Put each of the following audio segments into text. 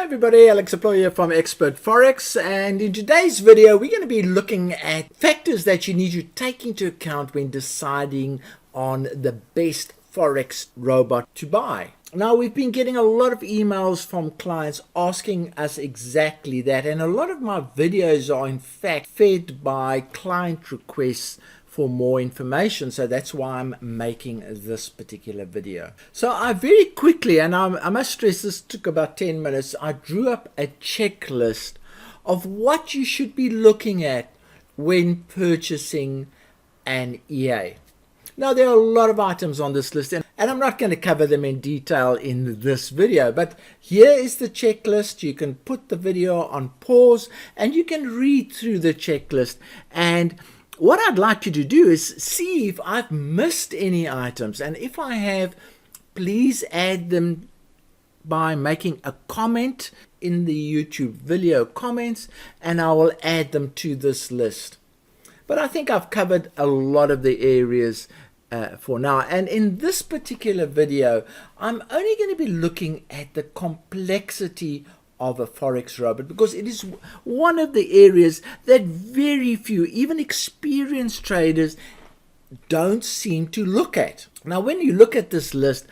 Hi everybody, Alex here from Expert Forex, and in today's video we're going to be looking at factors that you need to take into account when deciding on the best Forex robot to buy. Now, we've been getting a lot of emails from clients asking us exactly that, and a lot of my videos are in fact fed by client requests for more information, so that's why I'm making this particular video. So I very quickly, and I must stress this took about 10 minutes, I drew up a checklist of what you should be looking at when purchasing an EA. Now, there are a lot of items on this list, and I'm not going to cover them in detail in this video, but here is the checklist. You can put the video on pause and you can read through the checklist, and what I'd like you to do is see if I've missed any items, and if I have, please add them by making a comment in the YouTube video comments, and I will add them to this list. But I think I've covered a lot of the areas for now, and in this particular video I'm only going to be looking at the complexity of a Forex robot, because it is one of the areas that very few, even experienced traders, don't seem to look at. Now, when you look at this list,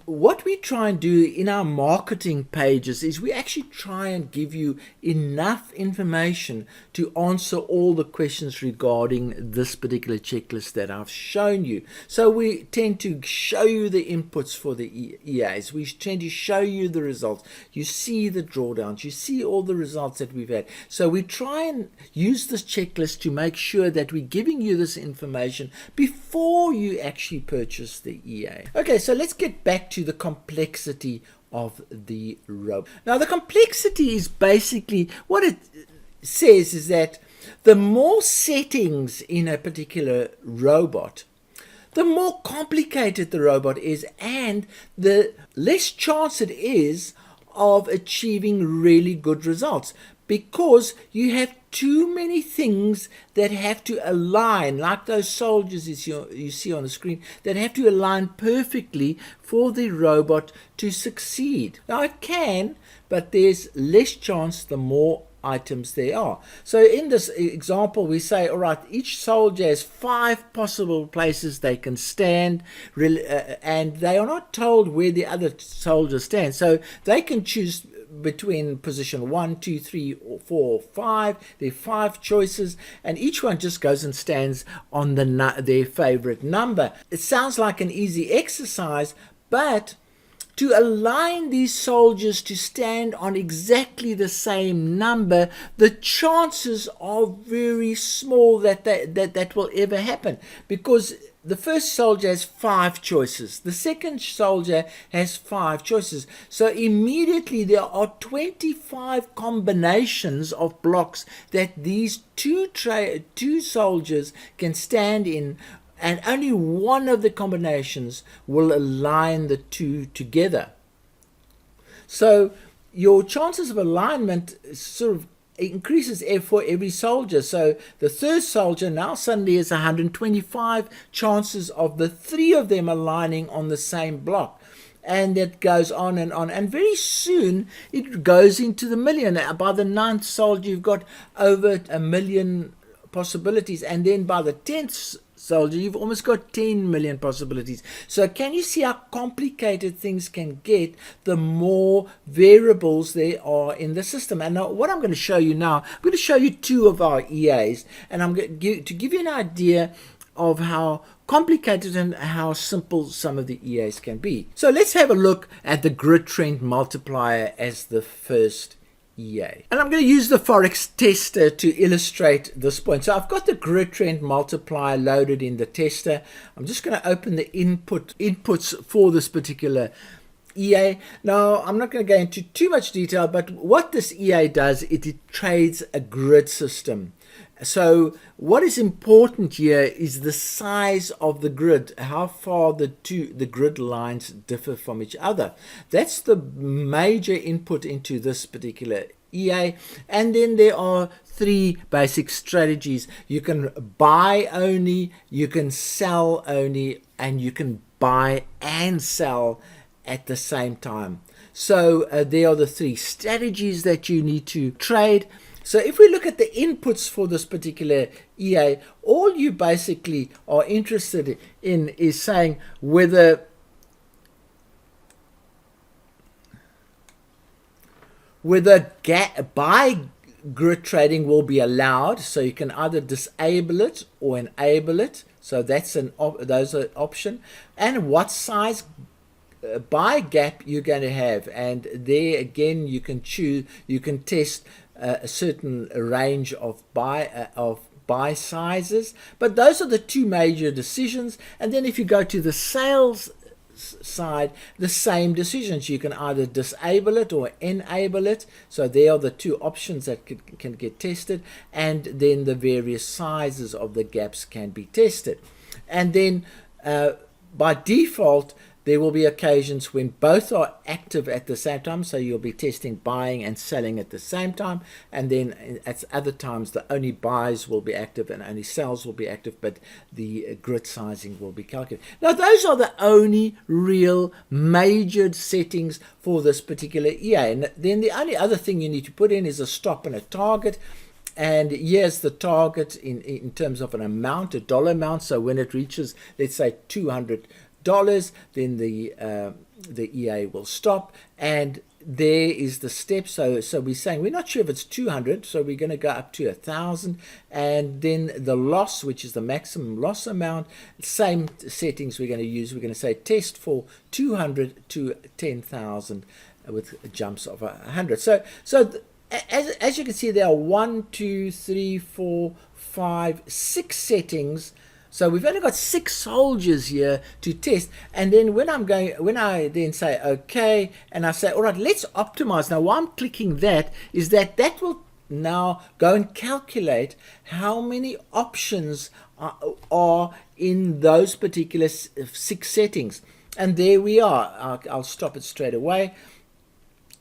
what we try and do in our marketing pages is we actually try and give you enough information to answer all the questions regarding this particular checklist that I've shown you. So we tend to show you the inputs for the EAs. We tend to show you the results. You see the drawdowns. You see all the results that we've had. So we try and use this checklist to make sure that we're giving you this information before you actually purchase the EA. Okay, so let's get back to the complexity of the robot. Now, the complexity is basically what it says is that the more settings in a particular robot, the more complicated the robot is, and the less chance it is of achieving really good results, because you have too many things that have to align, like those soldiers you see on the screen, that have to align perfectly for the robot to succeed. Now, it can, but there's less chance the more items there are. So in this example, we say, all right, each soldier has 5 possible places they can stand, and they are not told where the other soldiers stand, so they can choose between position 1, 2, 3, 4, 5. There are 5 choices, and each one just goes and stands on their favorite number. It sounds like an easy exercise, but to align these soldiers to stand on exactly the same number, the chances are very small that will ever happen, because the first soldier has 5 choices. The second soldier has 5 choices. So immediately there are 25 combinations of blocks that these two soldiers can stand in, and only one of the combinations will align the two together. So your chances of alignment sort of increases for every soldier. So the third soldier now suddenly has 125 chances of the 3 of them aligning on the same block, and that goes on, and very soon it goes into the million. By the 9th soldier you've got over 1 million possibilities, and then by the 10th soldier you've almost got 10 million possibilities. So can you see how complicated things can get the more variables there are in the system? And now what I'm going to show you now, I'm going to show you 2 of our EAs, and I'm going to give you an idea of how complicated and how simple some of the EAs can be. So let's have a look at the grid trend multiplier as the first EA. And I'm going to use the Forex tester to illustrate this point. So I've got the grid trend multiplier loaded in the tester. I'm just going to open the inputs for this particular EA. Now, I'm not going to go into too much detail, but what this EA does, it trades a grid system. So what is important here is the size of the grid, how far the grid lines differ from each other. That's the major input into this particular EA. And then there are 3 basic strategies. You can buy only, you can sell only, and you can buy and sell at the same time. So there are the 3 strategies that you need to trade. So if we look at the inputs for this particular EA, all you basically are interested in is saying whether buy grid trading will be allowed. So you can either disable it or enable it. So that's those are option. And what size buy gap you're going to have, and there again you can choose, you can test a certain range of buy sizes, but those are the 2 major decisions. And then if you go to the sales side, the same decisions, you can either disable it or enable it. So there are the 2 options that can get tested, and then the various sizes of the gaps can be tested. And then by default there will be occasions when both are active at the same time, so you'll be testing buying and selling at the same time, and then at other times the only buys will be active and only sells will be active, but the grid sizing will be calculated. Now those are the only real major settings for this particular EA, and then the only other thing you need to put in is a stop and a target. And here's the target in terms of an amount, a dollar amount. So when it reaches, let's say $200, then the EA will stop, and there is the step. So we're saying we're not sure if it's 200, so we're going to go up to 1,000, and then the loss, which is the maximum loss amount, same settings we're going to use. We're going to say test for 200 to 10,000 with jumps of 100. So as you can see, there are 1, 2, 3, 4, 5, 6 settings. So we've only got 6 soldiers here to test. And then when I then say okay, and I say all right, let's optimize. Now why I'm clicking that is that will now go and calculate how many options are in those particular 6 settings. And there we are. I'll stop it straight away.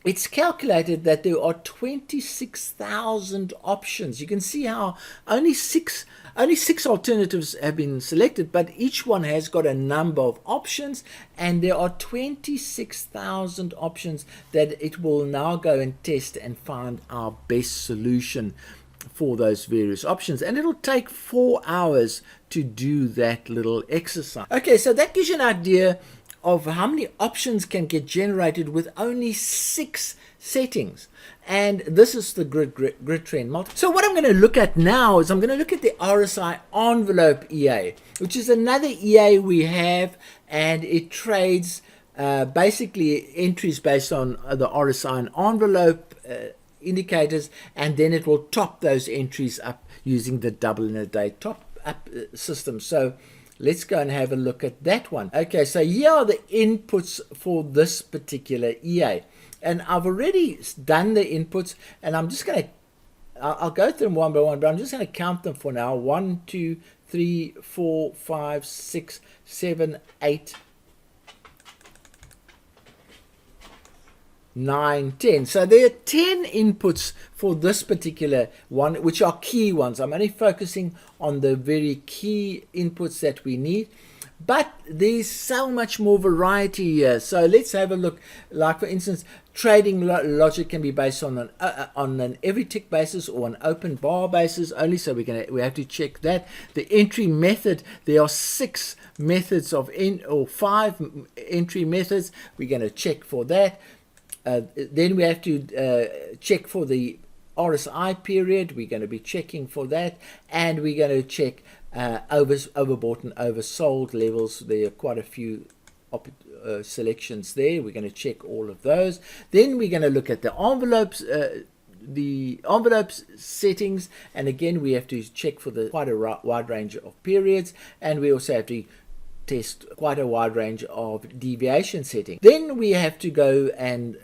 It's calculated that there are 26,000 options. You can see how only six alternatives have been selected, but each one has got a number of options, and there are 26,000 options that it will now go and test and find our best solution for those various options. And it'll take 4 hours to do that little exercise. Okay, so that gives you an idea of how many options can get generated with only 6 settings. And this is the grid trend multiplier. So what I'm going to look at now is I'm going to look at the RSI envelope EA, which is another EA we have, and it trades basically entries based on the RSI and envelope indicators, and then it will top those entries up using the double in a day top up system. So let's go and have a look at that one. Okay, so here are the inputs for this particular EA. And I've already done the inputs, and I'm just going to, I'll go through them one by one, but I'm just going to count them for now. 1, 2, 3, 4, 5, 6, 7, 8, 9, 10. So there are 10 inputs for this particular one, which are key ones. I'm only focusing on the very key inputs that we need, but there's so much more variety here. So let's have a look. Like for instance, trading logic can be based on an every tick basis or an open bar basis only. So we have to check that. The entry method, there are 6 methods of 5 entry methods. We're going to check for that. Then we have to check for the RSI period. We're going to be checking for that, and we're going to check overbought and oversold levels. There are quite a few selections there. We're going to check all of those. Then we're going to look at the envelopes. The envelopes settings, and again we have to check for quite a wide range of periods, and we also have to test quite a wide range of deviation settings. Then we have to go and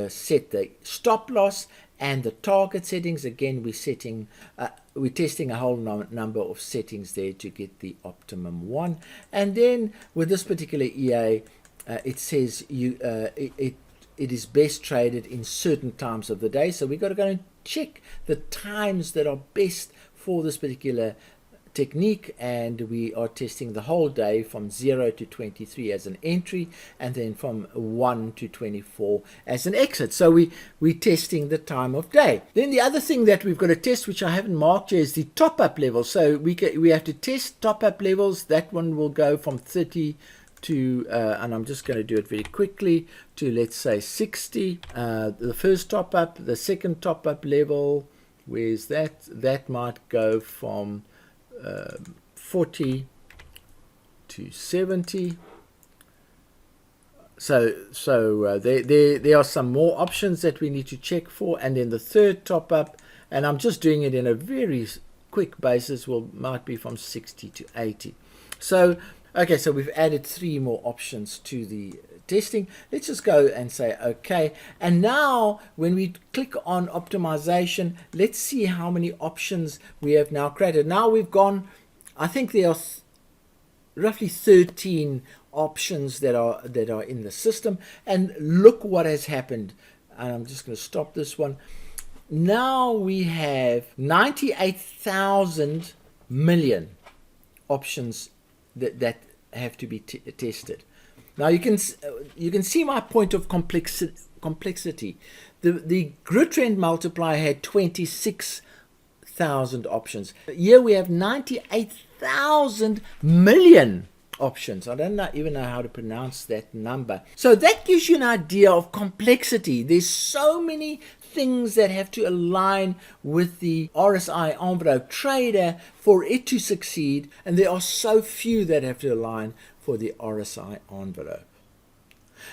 set the stop loss and the target settings. Again, we're testing a whole number of settings there to get the optimum one. And then with this particular EA, it says it is best traded in certain times of the day. So we've got to go and check the times that are best for this particular technique, and we are testing the whole day from 0 to 23 as an entry, and then from 1 to 24 as an exit. So we're testing the time of day. Then the other thing that we've got to test, which I haven't marked here, is the top-up level. So we have to test top-up levels. That one will go from 30 to, and I'm just going to do it very quickly, to let's say 60. The first top-up, the second top-up level, where's that? That might go from 40 to 70. So there are some more options that we need to check for. And then the third top up, and I'm just doing it in a very quick basis, might be from 60 to 80. So okay, so we've added 3 more options to the testing. Let's just go and say okay. And now when we click on optimization, let's see how many options we have now created. Now we've gone, I think there are roughly 13 options that are in the system, and look what has happened. And I'm just going to stop this one. Now we have 98,000 million options that have to be tested. Now you can see my point of complexity. The grid trend multiplier had 26,000 options. Here we have 98,000 million options. I don't even know how to pronounce that number. So that gives you an idea of complexity. There's so many things that have to align with the RSI envelope trader for it to succeed, and there are so few that have to align for the RSI envelope.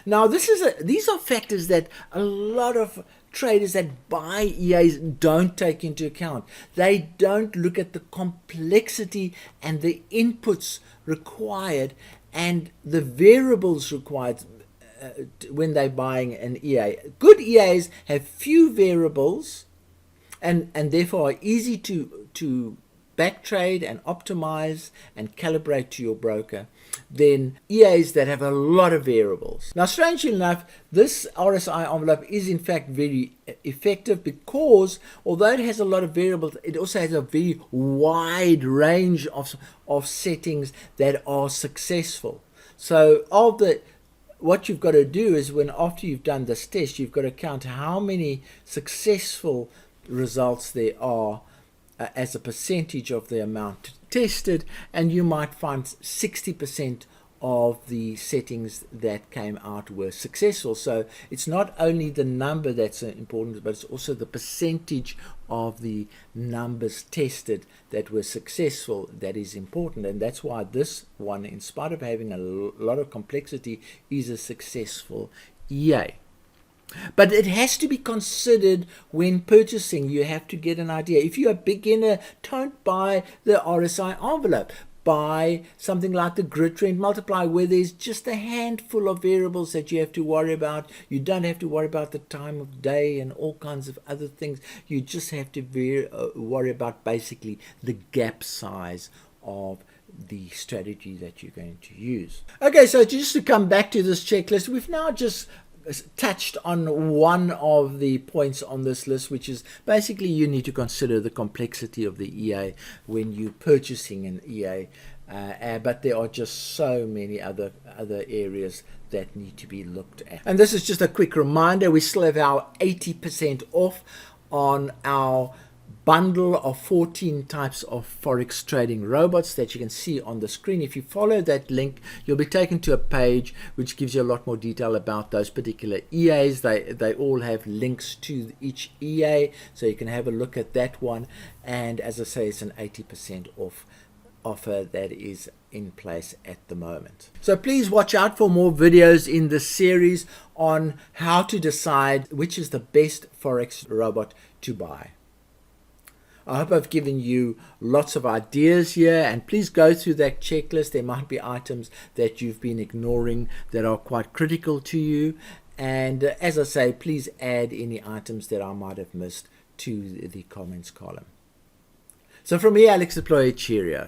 Now these are factors that a lot of traders that buy EAs don't take into account. They don't look at the complexity and the inputs required and the variables required when they're buying an EA. Good EAs have few variables and therefore are easy to back trade and optimize and calibrate to your broker than EAs that have a lot of variables. Now, strangely enough, this RSI envelope is in fact very effective because although it has a lot of variables, it also has a very wide range of settings that are successful. So what you've got to do is after you've done this test, you've got to count how many successful results there are as a percentage of the amount tested, and you might find 60% of the settings that came out were successful. So it's not only the number that's important, but it's also the percentage of the numbers tested that were successful that is important. And that's why this one, in spite of having a lot of complexity, is a successful EA. But it has to be considered when purchasing. You have to get an idea. If you're a beginner, don't buy the RSI envelope. Buy something like the grid trend multiplier, where there's just a handful of variables that you have to worry about. You don't have to worry about the time of day and all kinds of other things. You just have to worry about basically the gap size of the strategy that you're going to use. Okay, so just to come back to this checklist, we've now just touched on one of the points on this list, which is basically you need to consider the complexity of the EA when you're purchasing an EA, but there are just so many other areas that need to be looked at. And this is just a quick reminder, we still have our 80% off on our bundle of 14 types of Forex trading robots that you can see on the screen. If you follow that link, you'll be taken to a page which gives you a lot more detail about those particular EAs. They all have links to each EA, so you can have a look at that one. And as I say, it's an 80% off offer that is in place at the moment. So please watch out for more videos in this series on how to decide which is the best Forex robot to buy. I hope I've given you lots of ideas here, and please go through that checklist. There might be items that you've been ignoring that are quite critical to you. And as I say, please add any items that I might have missed to the comments column. So from me, Alex Deployer, cheerio.